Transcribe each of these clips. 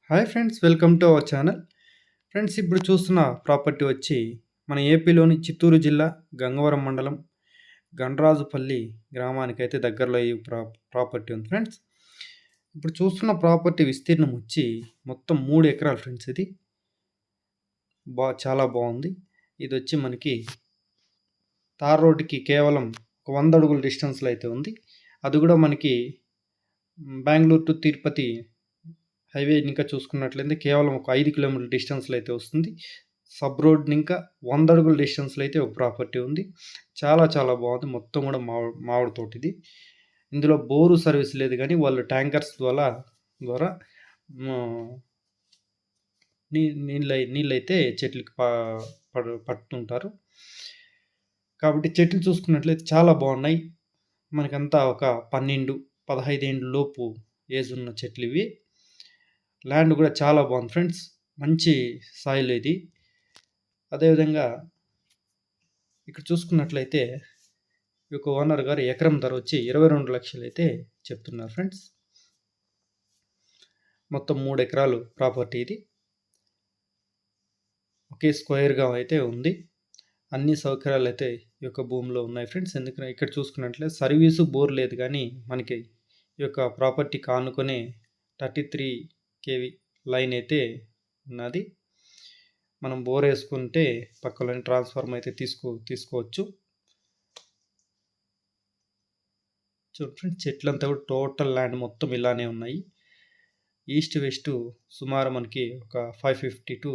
Hi friends, welcome to our channel. Friends, ఇప్పుడు చూస్తున్న property వచ్చి మన ఏపీలోని చిత్తూరు జిల్లా గంగవరం మండలం గండ్రాజుపల్లి గ్రామానికైతే దగ్గరలో ఈ ప్రాపర్టీ ఉంది ఫ్రెండ్స్. ఇప్పుడు చూస్తున్న ప్రాపర్టీ విస్తీర్ణం వచ్చి మొత్తం 3 ఎకరాలు ఫ్రెండ్స్. ఇది చాలా బాగుంది. ఇది వచ్చి మనకి తార్ రోడ్డుకి కేవలం ఒక 100 అడుగుల డిస్టెన్స్లో అయితే ఉంది. అది కూడా మనకి బెంగళూరు టు తిరుపతి హైవే ఇంకా చూసుకున్నట్లయితే కేవలం ఒక 5 కిలోమీటర్ల డిస్టెన్స్లో అయితే వస్తుంది. సబ్ రోడ్ ఇంకా 100 అడుగుల డిస్టెన్స్లో అయితే ఒక ప్రాపర్టీ ఉంది. చాలా చాలా బాగుంది. మొత్తం కూడా మామిడి తోట ఇది. ఇందులో బోరు సర్వీస్ లేదు, కానీ వాళ్ళు ట్యాంకర్స్ ద్వారా నీళ్ళైతే చెట్లకి పట్టుతుంటారు. కాబట్టి చెట్లు చూసుకున్నట్లయితే చాలా బాగున్నాయి. మనకంతా ఒక 12-15 ఏళ్ళ లోపు ఏజ్ ఉన్న చెట్లు ఇవి. ల్యాండ్ కూడా చాలా బాగుంది ఫ్రెండ్స్. మంచి సాయిల్ ఇది. అదేవిధంగా ఇక్కడ చూసుకున్నట్లయితే ఈ యొక్క ఓనర్ గారు ఎకరం ధర వచ్చి 22 లక్షలు అయితే చెప్తున్నారు ఫ్రెండ్స్. మొత్తం 3 ఎకరాలు ప్రాపర్టీ ఇది. ఒకే స్క్వేర్గా అయితే ఉంది. అన్ని సౌకర్యాలు అయితే ఈ యొక్క భూమిలో ఉన్నాయి ఫ్రెండ్స్. ఎందుకంటే ఇక్కడ చూసుకున్నట్లయితే సర్వీసు బోర్ లేదు, కానీ మనకి ఈ యొక్క ప్రాపర్టీ కానుకొని 33 kV లైన్ అయితే ఉన్నది. మనం బోర్ వేసుకుంటే పక్కలోని ట్రాన్స్ఫార్మర్ అయితే తీసుకోవచ్చు. చూడండి, చెట్లంతా కూడా టోటల్ ల్యాండ్ మొత్తం ఇలానే ఉన్నాయి. ఈస్ట్ వెస్ట్ సుమారు మనకి ఒక 550 to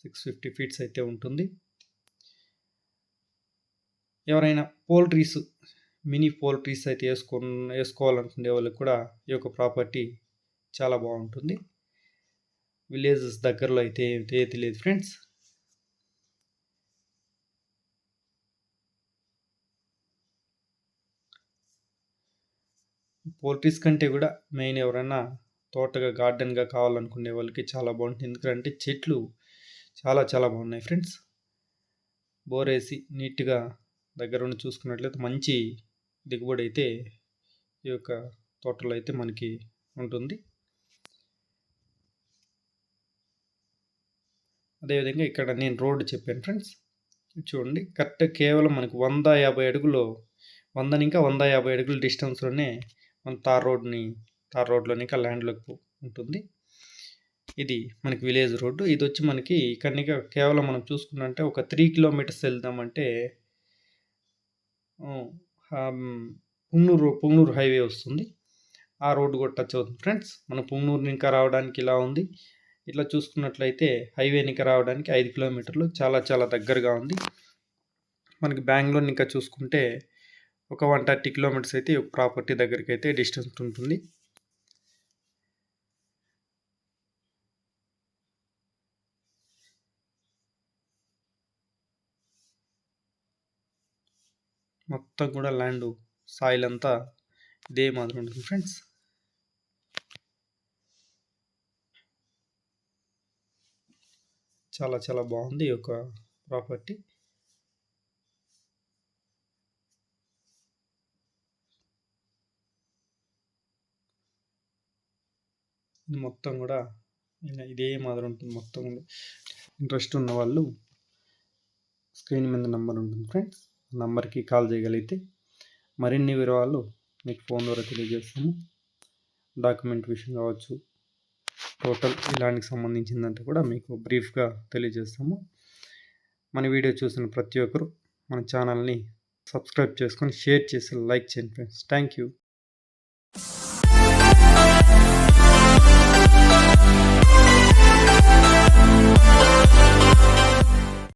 650 ఫీట్స్ అయితే ఉంటుంది. ఎవరైనా పోల్ట్రీస్, మినీ పోల్ట్రీస్ అయితే వేసుకోవాలనుకునే వాళ్ళకి కూడా ఈ యొక్క ప్రాపర్టీ చాలా బాగుంటుంది. విలేజెస్ దగ్గరలో అయితే ఏది లేదు ఫ్రెండ్స్. పోల్ట్రీస్ కంటే కూడా మెయిన్ ఎవరైనా తోటగా గార్డెన్గా కావాలనుకునే వాళ్ళకి చాలా బాగుంటుంది. ఎందుకంటే చెట్లు చాలా చాలా బాగున్నాయి ఫ్రెండ్స్. బోర్ వేసి నీట్గా దగ్గర ఉండి చూసుకున్నట్లయితే మంచి దిగుబడి అయితే ఈ యొక్క తోటలో అయితే మనకి ఉంటుంది. అదేవిధంగా ఇక్కడ నేను రోడ్డు చెప్పాను ఫ్రెండ్స్. చూడండి, కరెక్ట్ కేవలం మనకు 150 అడుగులు 150 అడుగుల డిస్టెన్స్లోనే మన తార్ రోడ్లోని ఇంకా ల్యాండ్లోకి ఉంటుంది. ఇది మనకి విలేజ్ రోడ్డు. ఇది వచ్చి మనకి ఇక్కడ కేవలం మనం చూసుకున్నంటే ఒక 3 కిలోమీటర్స్ వెళ్దామంటే పుంగనూరు హైవే వస్తుంది. ఆ రోడ్డు కూడా టచ్ అవుతుంది ఫ్రెండ్స్. మన పుంగనూరు ఇంకా రావడానికి ఇలా ఉంది. ఇట్లా చూసుకున్నట్లయితే హైవే ఇంకా రావడానికి 5 కిలోమీటర్లు, చాలా చాలా దగ్గరగా ఉంది. మనకి బెంగళూరు ఇంకా చూసుకుంటే ఒక 130 కిలోమీటర్స్ అయితే ప్రాపర్టీ దగ్గరికి అయితే డిస్టెన్స్ ఉంటుంది. మొత్తం కూడా ల్యాండ్ సాయిల్ అంతా ఇదే మాదిరి ఉంటుంది ఫ్రెండ్స్. చాలా చాలా బాగుంది ఈ యొక్క ప్రాపర్టీ. ఇది మొత్తం కూడా ఇదే మాదిరి ఉంటుంది. మొత్తం ఇంట్రెస్ట్ ఉన్న వాళ్ళు స్క్రీన్ మీద నెంబర్ ఉంటుంది ఫ్రెండ్స్. నంబర్కి కాల్ చేయగలిగితే మరిన్ని వివరాలు మీకు ఫోన్ ద్వారా తెలియజేస్తాము. డాక్యుమెంట్ విషయం కావచ్చు, టోటల్ ఇలాంటికి సంబంధించిందంతా కూడా మీకు బ్రీఫ్గా తెలియజేస్తాము. మన వీడియో చూసిన ప్రతి ఒక్కరు మన ఛానల్ని సబ్స్క్రైబ్ చేసుకొని షేర్ చేసి లైక్ చేయండి ఫ్రెండ్స్. Thank you.